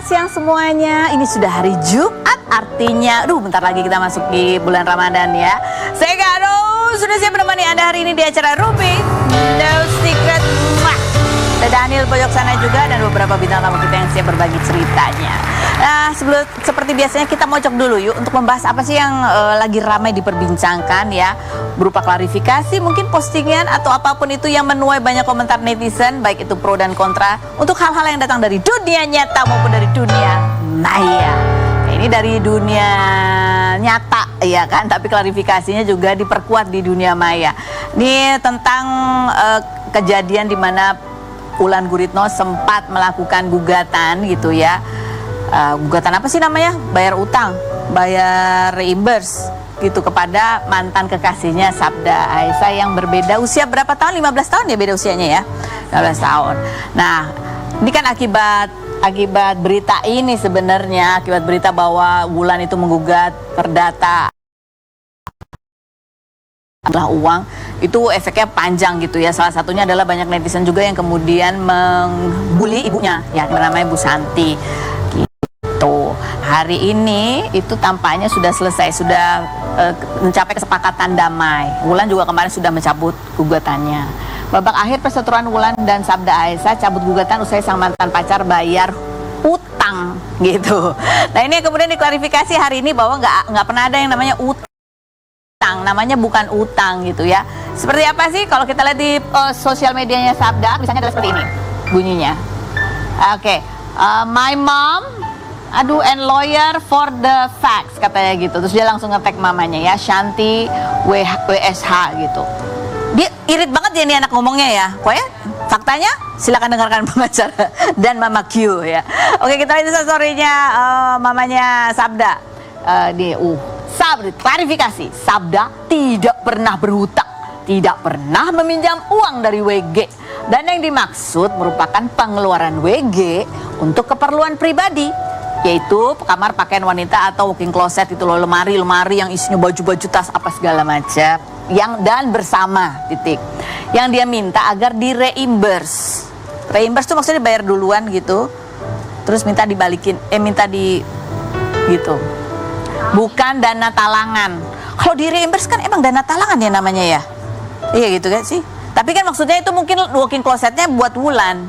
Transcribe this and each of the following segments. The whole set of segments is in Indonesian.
siang semuanya. Ini sudah hari Jumat, artinya bentar lagi kita masuk di bulan Ramadan ya. Saya Karo sudah siap menemani Anda hari ini di acara Ruby No Secret. Ada Daniel pojok sana juga dan beberapa bintang tamu kita yang siap berbagi ceritanya. Nah, seperti biasanya kita mocok dulu yuk untuk membahas apa sih yang lagi ramai diperbincangkan ya, berupa klarifikasi, mungkin postingan atau apapun itu yang menuai banyak komentar netizen, baik itu pro dan kontra untuk hal-hal yang datang dari dunia nyata maupun dari dunia maya. Nah, ini dari dunia nyata ya kan, tapi klarifikasinya juga diperkuat di dunia maya. Ini tentang kejadian di mana Wulan Guritno sempat melakukan gugatan gitu ya. Gugatan apa sih namanya? Bayar utang, bayar reimburse gitu kepada mantan kekasihnya Sabda Aisyah yang berbeda usia berapa tahun? 15 tahun ya beda usianya ya. 15 tahun. Nah, ini kan akibat berita ini sebenarnya, akibat berita bahwa Wulan itu menggugat perdata adalah uang, itu efeknya panjang gitu ya. Salah satunya adalah banyak netizen juga yang kemudian membuli ibunya ya, namanya Bu Santi gitu. Hari ini itu tampaknya sudah selesai, sudah mencapai kesepakatan damai. Wulan juga kemarin sudah mencabut gugatannya. Babak akhir perseteruan Wulan dan Sabda Aisyah cabut gugatan usai sang mantan pacar bayar utang gitu. Nah, ini kemudian diklarifikasi hari ini bahwa nggak pernah ada yang namanya utang, namanya bukan utang gitu ya. Seperti apa sih kalau kita lihat di sosial medianya Sabda, misalnya adalah seperti ini bunyinya. Oke, my mom and lawyer for the facts katanya gitu. Terus dia langsung nge-tag mamanya ya, Shanti WSH gitu. Dia irit banget ya nih anak ngomongnya ya. Pokoknya faktanya silakan dengarkan pengacara dan Mama Q ya. Oke, kita lihat story-nya mamanya Sabda. Sabda klarifikasi, Sabda tidak pernah berhutang, tidak pernah meminjam uang dari WG, dan yang dimaksud merupakan pengeluaran WG untuk keperluan pribadi, yaitu kamar pakaian wanita atau walk-in closet itu loh, lemari yang isinya baju-baju, tas apa segala macam, dan bersama titik. Yang dia minta agar di reimburse. Reimburse itu maksudnya bayar duluan gitu, terus minta dibalikin, gitu. Bukan dana talangan. Kalau di reimburse kan emang dana talangan ya namanya ya. Iya gitu kan sih. Tapi kan maksudnya itu mungkin walk-in closetnya buat Wulan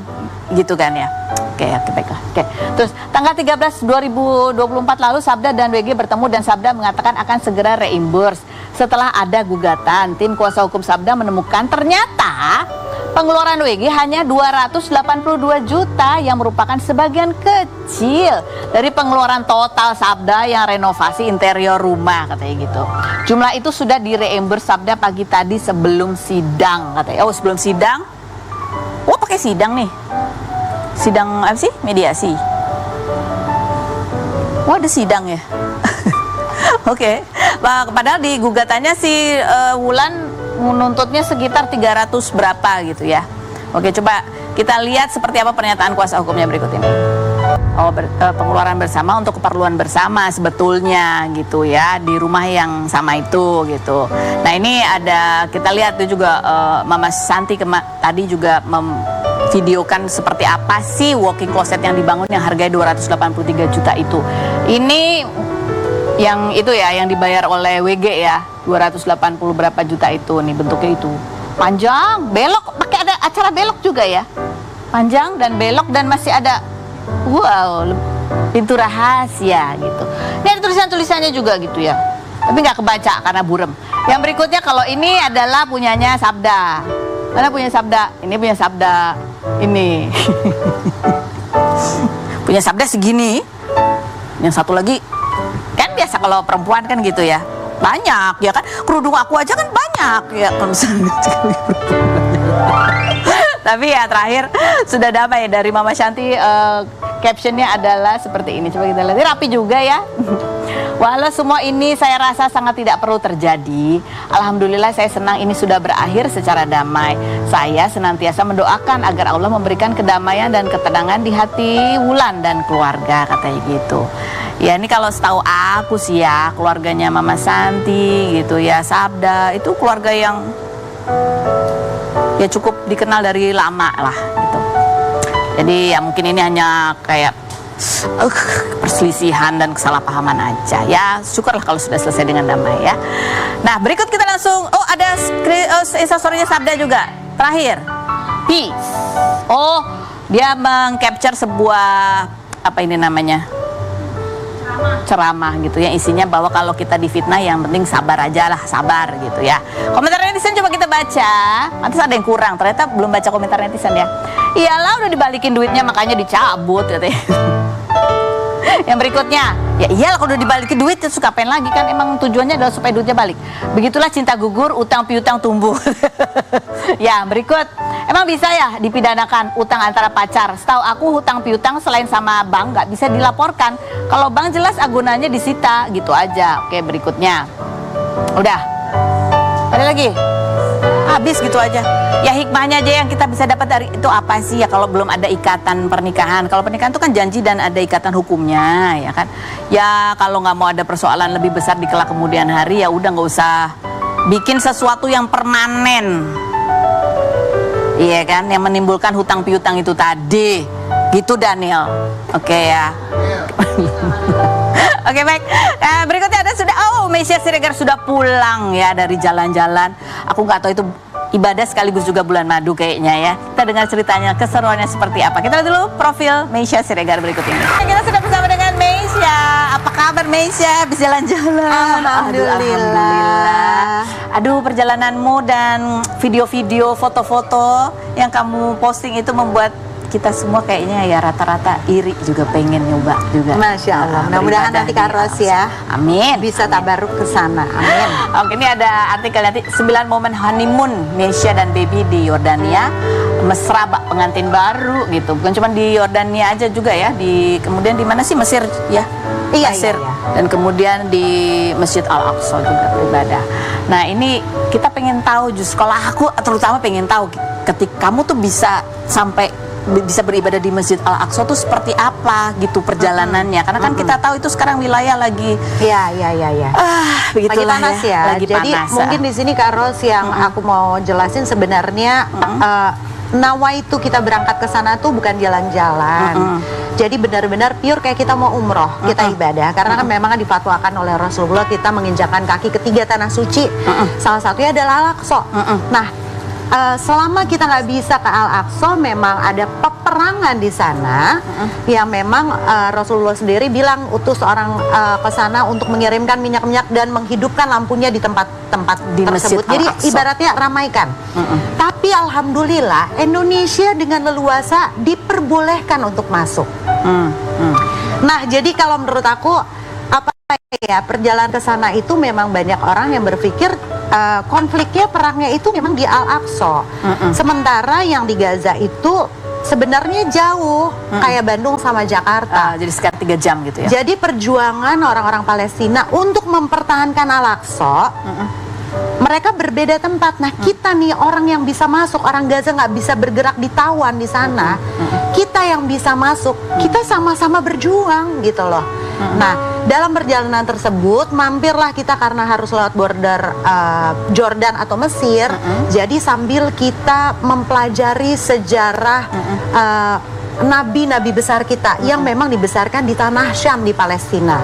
gitu kan ya. Oke, baiklah. Oke. Terus tanggal 13 2024 lalu Sabda dan WG bertemu dan Sabda mengatakan akan segera reimburse. Setelah ada gugatan, tim kuasa hukum Sabda menemukan ternyata pengeluaran WG hanya 282 juta yang merupakan sebagian kecil dari pengeluaran total Sabda yang renovasi interior rumah katanya gitu. Jumlah itu sudah direimburse Sabda pagi tadi sebelum sidang katanya. Oh, sebelum sidang? Oh, pakai sidang nih. Sidang apa sih? Mediasi. Wah, ada sidang ya. Oke. Padahal di gugatannya si Wulan menuntutnya sekitar 300 berapa gitu ya. Oke, coba kita lihat seperti apa pernyataan kuasa hukumnya berikut ini. Pengeluaran bersama untuk keperluan bersama sebetulnya gitu ya, di rumah yang sama itu gitu. Nah, ini ada, kita lihat tuh juga Mama Santi tadi juga memvideokan seperti apa sih walk-in closet yang dibangun yang harganya 283 juta itu. Ini yang itu ya, yang dibayar oleh WG ya, 280 berapa juta itu nih, bentuknya itu panjang, belok, pakai ada acara belok juga ya, panjang dan belok, dan masih ada pintu rahasia gitu. Ini ada tulisannya juga gitu ya, tapi nggak kebaca karena burem. Yang berikutnya, kalau ini adalah punyanya Sabda. Mana punya Sabda? Ini punya Sabda ini. Punya Sabda segini. Yang satu lagi kan biasa kalau perempuan kan gitu ya, banyak ya kan, kerudung aku aja kan banyak ya kalau misalnya. Tapi ya terakhir sudah damai dari Mama Shanti. Captionnya adalah seperti ini, coba kita lihat. Ini rapi juga ya. Walau semua ini saya rasa sangat tidak perlu terjadi, alhamdulillah saya senang ini sudah berakhir secara damai. Saya senantiasa mendoakan agar Allah memberikan kedamaian dan ketenangan di hati Wulan dan keluarga, katanya gitu. Ya, ini kalau setahu aku sih ya, keluarganya Mama Santi gitu ya, Sabda itu keluarga yang ya cukup dikenal dari lama lah gitu. Jadi ya mungkin ini hanya kayak perselisihan dan kesalahpahaman aja. Ya, syukurlah kalau sudah selesai dengan damai ya. Nah, berikut kita langsung, ada instastory-nya Sabda juga. Terakhir, peace. Oh, dia mengcapture sebuah, apa ini namanya? Ceramah gitu ya, isinya bahwa kalau kita difitnah yang penting sabar aja lah, sabar gitu ya. Komentar netizen coba kita baca. Nanti ada yang kurang, ternyata belum baca komentar netizen ya. Iyalah udah dibalikin duitnya makanya dicabut katanya. Yang berikutnya, ya iyalah kalau udah dibalikin duit terus ngapain lagi, kan emang tujuannya adalah supaya duitnya balik. Begitulah cinta gugur, utang piutang tumbuh. Ya, berikut. Emang bisa ya dipidanakan utang antara pacar? Setahu aku hutang piutang selain sama bank nggak bisa dilaporkan. Kalau bank jelas agunannya disita, gitu aja. Oke, berikutnya. Udah. Ada lagi? Habis gitu aja. Ya hikmahnya aja yang kita bisa dapat dari itu apa sih ya, kalau belum ada ikatan pernikahan. Kalau pernikahan itu kan janji dan ada ikatan hukumnya, ya kan. Ya kalau nggak mau ada persoalan lebih besar di kelak kemudian hari, ya udah nggak usah bikin sesuatu yang permanen. Iya kan, yang menimbulkan hutang piutang itu tadi. Gitu Daniel. Oke ya. Oke baik. Berikutnya ada Meisya Siregar sudah pulang ya dari jalan-jalan. Aku nggak tahu itu ibadah sekaligus juga bulan madu kayaknya ya. Kita dengar ceritanya, keseruannya seperti apa. Kita lihat dulu profil Meisya Siregar berikut ini. Kita sudah bersama dengan Meisya. Apa kabar Meisya? Habis jalan-jalan? Alhamdulillah. Aduh, perjalananmu dan video-video, foto-foto yang kamu posting itu membuat kita semua kayaknya ya rata-rata iri juga, pengen nyoba juga. Masya Allah. Mudah-mudahan nanti Kak Ros ya. Amin. Bisa tabaruk ke sana. Amin. Oke, ini ada artikel nanti 9 momen honeymoon Meisya dan baby di Yordania. Mesra bak pengantin baru gitu. Bukan cuma di Yordania aja juga ya. Kemudian di mana sih, Mesir ya? Iya, Mesir. iya. Dan kemudian di Masjid Al-Aqsa juga beribadah. Nah, ini kita pengen tahu, justru kalau aku terutama pengen tahu ketika kamu tuh bisa sampai bisa beribadah di Masjid Al-Aqsa tuh seperti apa gitu perjalanannya, karena kan kita tahu itu sekarang wilayah lagi begitulah lagi panas ya. Lagi jadi panas, mungkin di sini Kak Ros yang aku mau jelasin sebenarnya nawaitu kita berangkat ke sana tuh bukan jalan-jalan. Jadi benar-benar pure kayak kita mau umroh, kita ibadah. Karena kan memang difatwakan oleh Rasulullah kita menginjakkan kaki ketiga tanah suci. Salah satunya adalah Al-Aqsa. Nah, selama kita nggak bisa ke Al-Aqsa, memang ada peperangan di sana yang memang Rasulullah sendiri bilang utus orang ke sana untuk mengirimkan minyak-minyak dan menghidupkan lampunya di tempat-tempat tersebut. Jadi ibaratnya ramaikan. Tapi alhamdulillah Indonesia dengan leluasa diperbolehkan untuk masuk. Nah, jadi kalau menurut aku perjalanan ke sana itu memang banyak orang yang berpikir konfliknya, perangnya itu memang di Al-Aqsa. Sementara yang di Gaza itu sebenarnya jauh, kayak Bandung sama Jakarta. Jadi sekitar 3 jam gitu ya. Jadi perjuangan orang-orang Palestina untuk mempertahankan Al-Aqsa, mereka berbeda tempat. Nah, kita nih orang yang bisa masuk, orang Gaza nggak bisa bergerak, ditawan di sana. Kita yang bisa masuk, kita sama-sama berjuang gitu loh. Nah, dalam perjalanan tersebut mampirlah kita karena harus lewat border Jordan atau Mesir. Jadi sambil kita mempelajari sejarah nabi-nabi besar kita yang memang dibesarkan di tanah Syam di Palestina.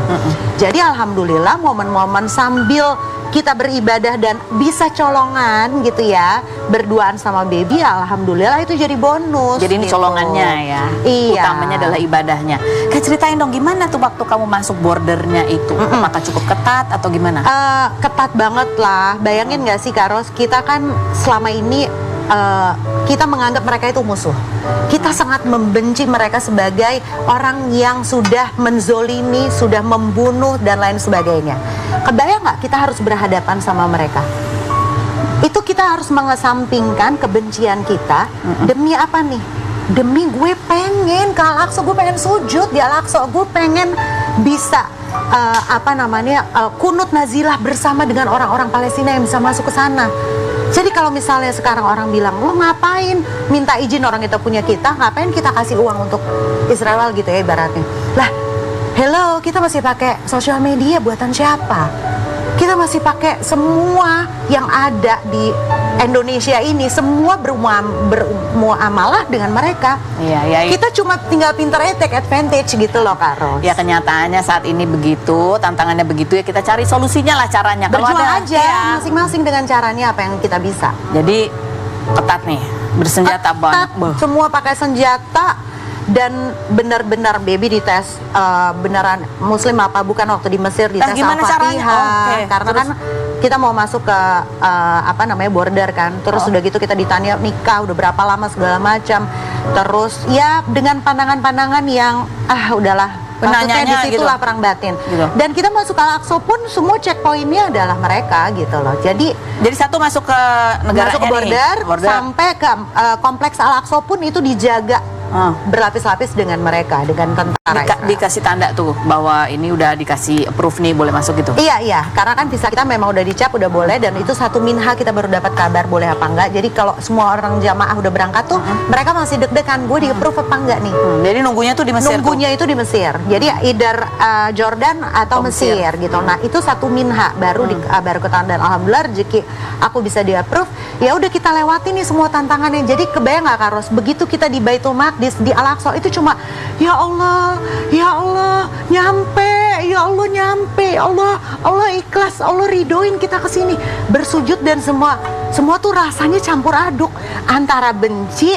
Jadi alhamdulillah momen-momen sambil kita beribadah dan bisa colongan gitu ya, berduaan sama baby, alhamdulillah itu jadi bonus. Jadi ini gitu. Colongannya ya. Iya. Utamanya adalah ibadahnya. Kayak ceritain dong gimana tuh waktu kamu masuk bordernya itu? Apakah cukup ketat atau gimana? Ketat banget lah. Bayangin nggak sih Kak Ros, kita kan selama ini kita menganggap mereka itu musuh. Kita sangat membenci mereka sebagai orang yang sudah menzolimi, sudah membunuh dan lain sebagainya. Kebayang nggak kita harus berhadapan sama mereka? Itu kita harus mengesampingkan kebencian kita demi apa nih? Demi gue pengen ke Al-Aqsa, gue pengen sujud di Al-Aqsa, gue pengen bisa kunut nazilah bersama dengan orang-orang Palestina yang bisa masuk ke sana. Jadi kalau misalnya sekarang orang bilang, lo ngapain minta izin orang kita punya kita, ngapain kita kasih uang untuk Israel gitu ya ibaratnya. Lah, hello, kita masih pakai sosial media buatan siapa? Kita masih pakai semua yang ada di Indonesia ini semua bermuamalah dengan mereka. Iya. Kita cuma tinggal pintarnya take advantage gitu loh, Kak Ros. Ya kenyataannya saat ini begitu, tantangannya begitu, ya kita cari solusinya lah caranya. Kalau Berjuang ada, aja ya. masing-masing dengan caranya apa yang kita bisa. Jadi ketat nih, bersenjata banget. Beuh. Semua pakai senjata dan benar-benar baby dites beneran muslim apa bukan waktu di Mesir dites gimana caranya? Oke, karena terus? kan kita mau masuk ke apa namanya border kan, terus udah gitu kita ditanya nikah udah berapa lama segala macam, terus ya dengan pandangan-pandangan yang udahlah. Maksudnya Penanyanya disitulah gitu. perang batin. Gitu. Dan kita masuk ke Al-Aqsa pun semua checkpointnya adalah mereka gitu loh. Jadi satu masuk ke negaranya masuk ke border, nih. sampai ke kompleks Al-Aqsa pun itu dijaga berlapis-lapis dengan mereka, dengan tentara Israel. Dikasih tanda tuh bahwa ini udah dikasih approve nih boleh masuk gitu. Iya, karena kan visa kita memang udah dicap, udah boleh, dan itu satu minha kita baru dapat kabar boleh apa enggak. Jadi kalau semua orang jamaah udah berangkat tuh, mereka masih deg-degan, gue di-approve apa enggak nih. Jadi nunggunya tuh di Mesir. Itu di Mesir. Jadi either Jordan atau Mesir gitu. Nah, itu satu minha baru baru ketahuan, dan alhamdulillah rezeki aku bisa di-approve. Ya udah kita lewati nih semua tantangannya. Jadi kebayang nggak, Karos, begitu kita di Baitul Maqdis di Al-Aqsa itu cuma ya Allah, nyampe, ya Allah nyampe, Allah ikhlas, Allah ridoin kita ke sini bersujud, dan semua tuh rasanya campur aduk antara benci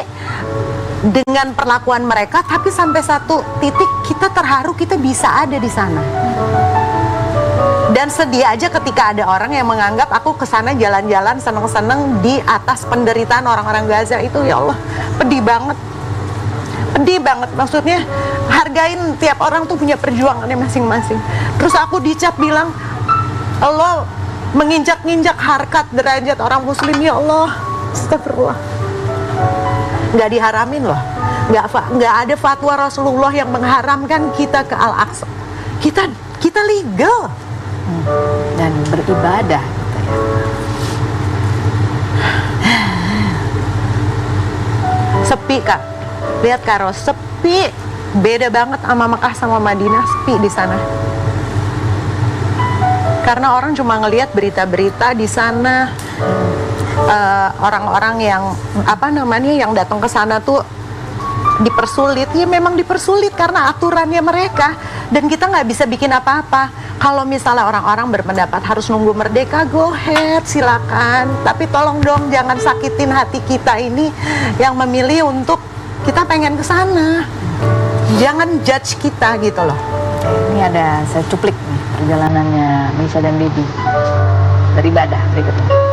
dengan perlakuan mereka, tapi sampai satu titik kita terharu kita bisa ada di sana. Dan sedih aja ketika ada orang yang menganggap aku kesana jalan-jalan seneng-seneng di atas penderitaan orang-orang Gaza itu. Ya Allah, pedih banget, maksudnya hargain tiap orang tuh punya perjuangannya masing-masing. Terus aku dicap bilang Allah menginjak-injak harkat derajat orang muslim. Ya Allah, astagfirullah. Nggak diharamin loh, nggak ada fatwa Rasulullah yang mengharamkan kita ke Al-Aqsa. Kita legal dan beribadah gitu ya. Sepi, Kak. Lihat, Karos, sepi. Beda banget sama Mekah sama Madinah, sepi di sana. Karena orang cuma ngelihat berita-berita di sana. Orang-orang yang yang datang ke sana tuh dipersulit. Ya memang dipersulit karena aturannya mereka, dan kita nggak bisa bikin apa-apa. Kalau misalnya orang-orang berpendapat harus nunggu merdeka, go ahead, silakan. Tapi tolong dong jangan sakitin hati kita ini yang memilih untuk kita pengen ke sana. Jangan judge kita gitu loh. Ini ada saya cuplik nih perjalanannya Meisha dan Bibi beribadah berikutnya.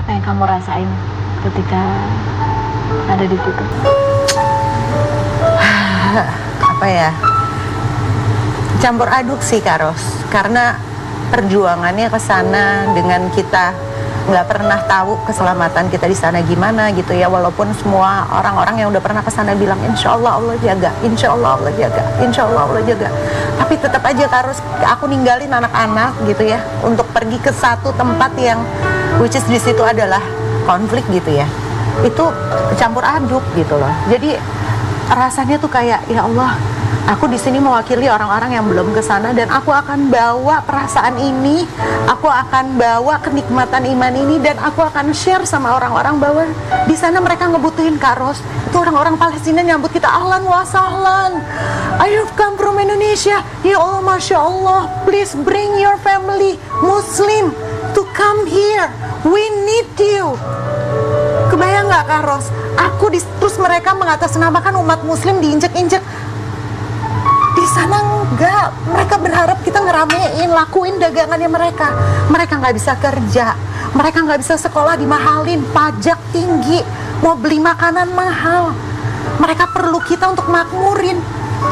Apa yang kamu rasain ketika ada di situ? Apa ya? Campur aduk sih, Karos. Karena perjuangannya ke sana dengan kita nggak pernah tahu keselamatan kita di sana gimana gitu ya. Walaupun semua orang-orang yang udah pernah ke sana bilang insya Allah Allah jaga, insya Allah Allah jaga, insya Allah Allah jaga. Tapi tetap aja, Karos, aku ninggalin anak-anak gitu ya untuk pergi ke satu tempat yang which is di situ adalah konflik gitu ya. Itu campur aduk gitu loh. Jadi rasanya tuh kayak ya Allah, aku di sini mewakili orang-orang yang belum ke sana, dan aku akan bawa perasaan ini, aku akan bawa kenikmatan iman ini, dan aku akan share sama orang-orang bahwa di sana mereka ngebutuhin, Karos. Itu orang-orang Palestina nyambut kita ahlan wa sahlan. I have come from Indonesia. Ya Allah, Masya Allah, please bring your family Muslim to come here. We need you. Kebayang nggak, Karos? Terus mereka mengatasnamakan umat Muslim diinjek-injek. Di sana enggak. Mereka berharap kita ngeramein, lakuin dagangannya mereka. Mereka nggak bisa kerja. Mereka nggak bisa sekolah, dimahalin, pajak tinggi, mau beli makanan mahal. Mereka perlu kita untuk makmurin.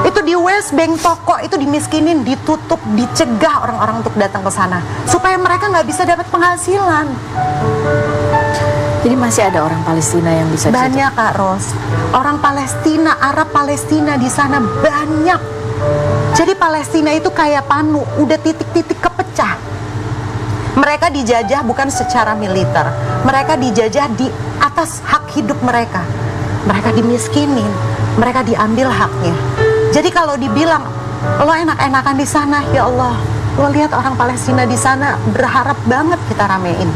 Itu di West Bank toko itu dimiskinin, ditutup, dicegah orang-orang untuk datang ke sana supaya mereka nggak bisa dapat penghasilan. Jadi masih ada orang Palestina yang bisa di situ? Banyak Kak Ros. Orang Palestina, Arab Palestina di sana banyak. Jadi Palestina itu kayak panu, udah titik-titik kepecah. Mereka dijajah bukan secara militer. Mereka dijajah di atas hak hidup mereka. Mereka dimiskinin, mereka diambil haknya. Jadi kalau dibilang lo enak-enakan di sana, ya Allah, lo lihat orang Palestina di sana berharap banget kita ramein.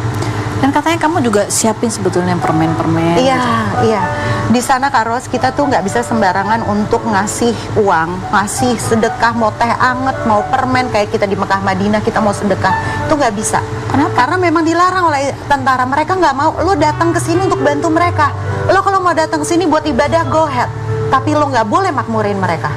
Dan katanya kamu juga siapin sebetulnya permen-permen. Iya, gitu. iya. Di sana Kak Ros, kita tuh nggak bisa sembarangan untuk ngasih uang, ngasih sedekah, mau teh anget, mau permen kayak kita di Mekah Madinah kita mau sedekah, itu nggak bisa. Kenapa? Karena memang dilarang oleh tentara. Mereka nggak mau lo datang ke sini untuk bantu mereka. Lo kalau mau datang ke sini buat ibadah, go ahead. Tapi lo nggak boleh makmurin mereka.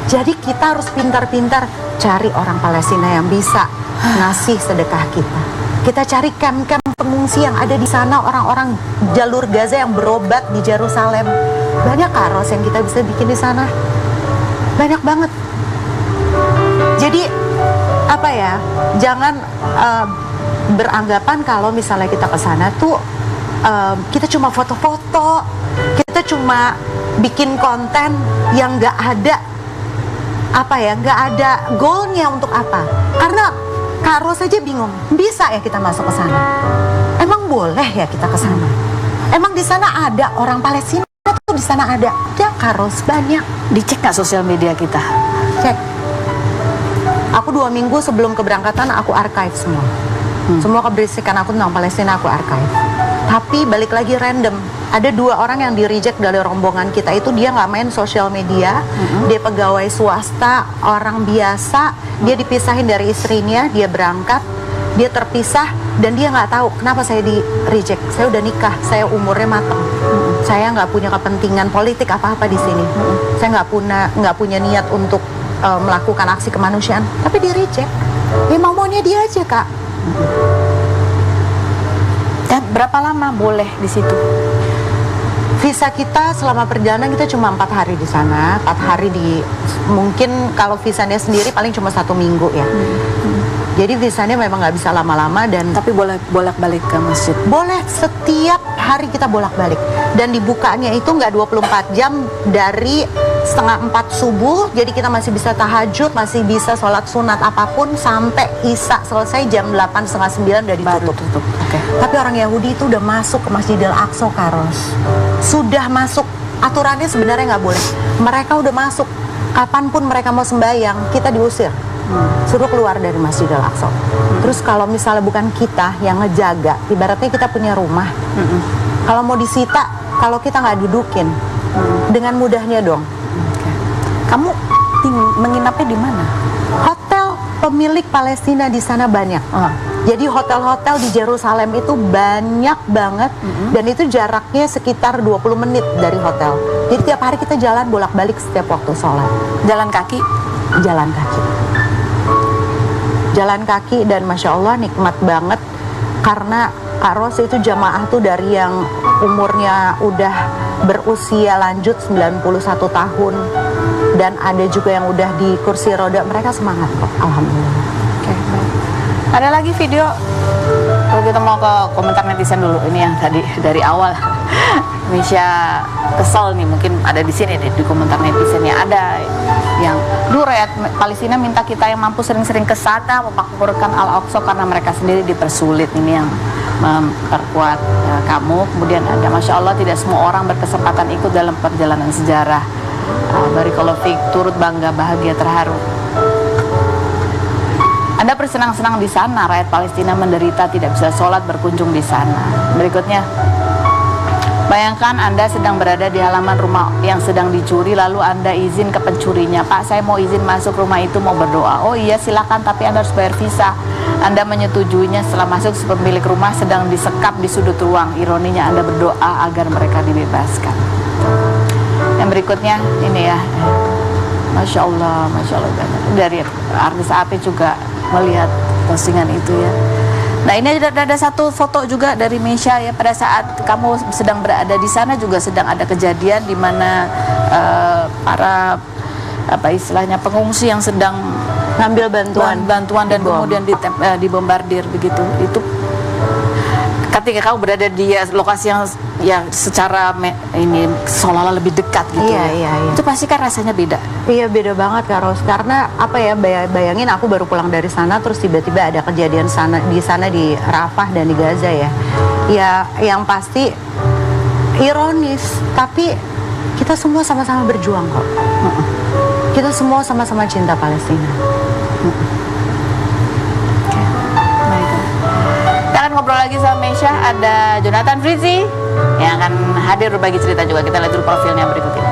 Jadi kita harus pintar-pintar cari orang Palestina yang bisa ngasih sedekah kita. Kita cari camp-camp pengungsi yang ada di sana, orang-orang jalur Gaza yang berobat di Yerusalem. Banyak karos yang kita bisa bikin di sana. Banyak banget. Jadi apa ya? Jangan beranggapan kalau misalnya kita ke sana tuh kita cuma foto-foto, kita cuma bikin konten yang nggak ada nggak ada goalnya untuk apa? Karena Kak Ros aja bingung, bisa ya kita masuk ke sana? Emang boleh ya kita ke sana? Emang di sana ada orang Palestina tuh di sana ada? Ya Kak Ros, banyak. Dicek nggak sosial media kita? Cek. Aku 2 minggu sebelum keberangkatan aku archive semua. Semua keberisikan aku tentang Palestina aku archive. Tapi balik lagi random. Ada 2 orang yang di reject dari rombongan kita itu, dia nggak main sosial media, dia pegawai swasta, orang biasa, dia dipisahin dari istrinya, dia berangkat, dia terpisah, dan dia nggak tahu kenapa saya di reject. Saya udah nikah, saya umurnya matang, saya nggak punya kepentingan politik apa-apa di sini, saya nggak punya niat untuk melakukan aksi kemanusiaan, tapi di reject. Ya maunya dia aja Kak. Dan berapa lama boleh di situ? Visa kita selama perjalanan kita cuma 4 hari di sana, 4 hari di, mungkin kalau visanya sendiri paling cuma 1 minggu ya. Jadi visanya memang nggak bisa lama-lama dan Tapi boleh bolak-balik ke masjid? boleh setiap hari kita bolak-balik. Dan dibukanya itu nggak 24 jam dari 3:30 subuh, jadi kita masih bisa tahajud, masih bisa sholat sunat apapun sampai Isya selesai jam 8, setengah 9 udah Baru ditutup. tutup. Oke. Tapi orang Yahudi itu udah masuk ke Masjidil Aqsa Karos. Sudah masuk. Aturannya sebenarnya nggak boleh. Mereka udah masuk. Kapanpun mereka mau sembahyang, kita diusir. Suruh keluar dari Masjidil Aqsa. Terus kalau misalnya bukan kita yang ngejaga, ibaratnya kita punya rumah. Kalau mau disita, kalau kita nggak dudukin, dengan mudahnya dong. Kamu menginapnya di mana? Hotel pemilik Palestina di sana banyak. Jadi hotel-hotel di Yerusalem itu banyak banget, dan itu jaraknya sekitar 20 menit dari hotel. Jadi tiap hari kita jalan bolak-balik setiap waktu sholat. Jalan kaki? Jalan kaki. Jalan kaki dan Masya Allah nikmat banget. Karena Kak Ros itu jamaah tuh dari yang umurnya udah berusia lanjut 91 tahun. Dan ada juga yang udah di kursi roda, mereka semangat kok, alhamdulillah. Oke, baik. Ada lagi video? Kalau kita mau ke komentar netizen dulu, ini yang tadi dari awal. Misha kesel nih, mungkin ada di sini di komentar netizen ya, ada yang rakyat Palestina minta kita yang mampu sering-sering ke sana memakmurkan Al-Aqsa karena mereka sendiri dipersulit. Ini yang memperkuat kamu. Kemudian ada, Masya Allah, tidak semua orang berkesempatan ikut dalam perjalanan sejarah. Barakallahu fiik, turut bangga, bahagia, terharu. Anda bersenang-senang di sana, rakyat Palestina menderita tidak bisa sholat berkunjung di sana. Berikutnya, bayangkan Anda sedang berada di halaman rumah yang sedang dicuri, lalu Anda izin ke pencurinya, Pak, saya mau izin masuk rumah itu, mau berdoa. Oh iya, silakan, tapi Anda harus bayar visa. Anda menyetujuinya. Setelah masuk, si pemilik rumah sedang disekap di sudut ruang. Ironinya Anda berdoa agar mereka dibebaskan. Yang berikutnya ini ya, Masya Allah banyak. Dari artis AP juga melihat postingan itu ya. Nah, ini ada satu foto juga dari Misha ya, pada saat kamu sedang berada di sana juga sedang ada kejadian di mana para istilahnya pengungsi yang sedang Ngambil bantuan dan kemudian dibombardir begitu. Itu Ketika kamu berada di lokasi yang secara ini seolah-olah lebih dekat gitu, Iya. itu pasti kan rasanya beda. Iya, beda banget Kak Ros. Karena apa ya, bayangin aku baru pulang dari sana terus tiba-tiba ada kejadian di sana di Rafah dan di Gaza ya. Ya, yang pasti ironis, tapi kita semua sama-sama berjuang kok. Kita semua sama-sama cinta Palestina. Kita akan ngobrol lagi sama Mesya. Ada Jonathan Frizzy yang akan hadir berbagi cerita juga. Kita lihat dulu profilnya berikut ini.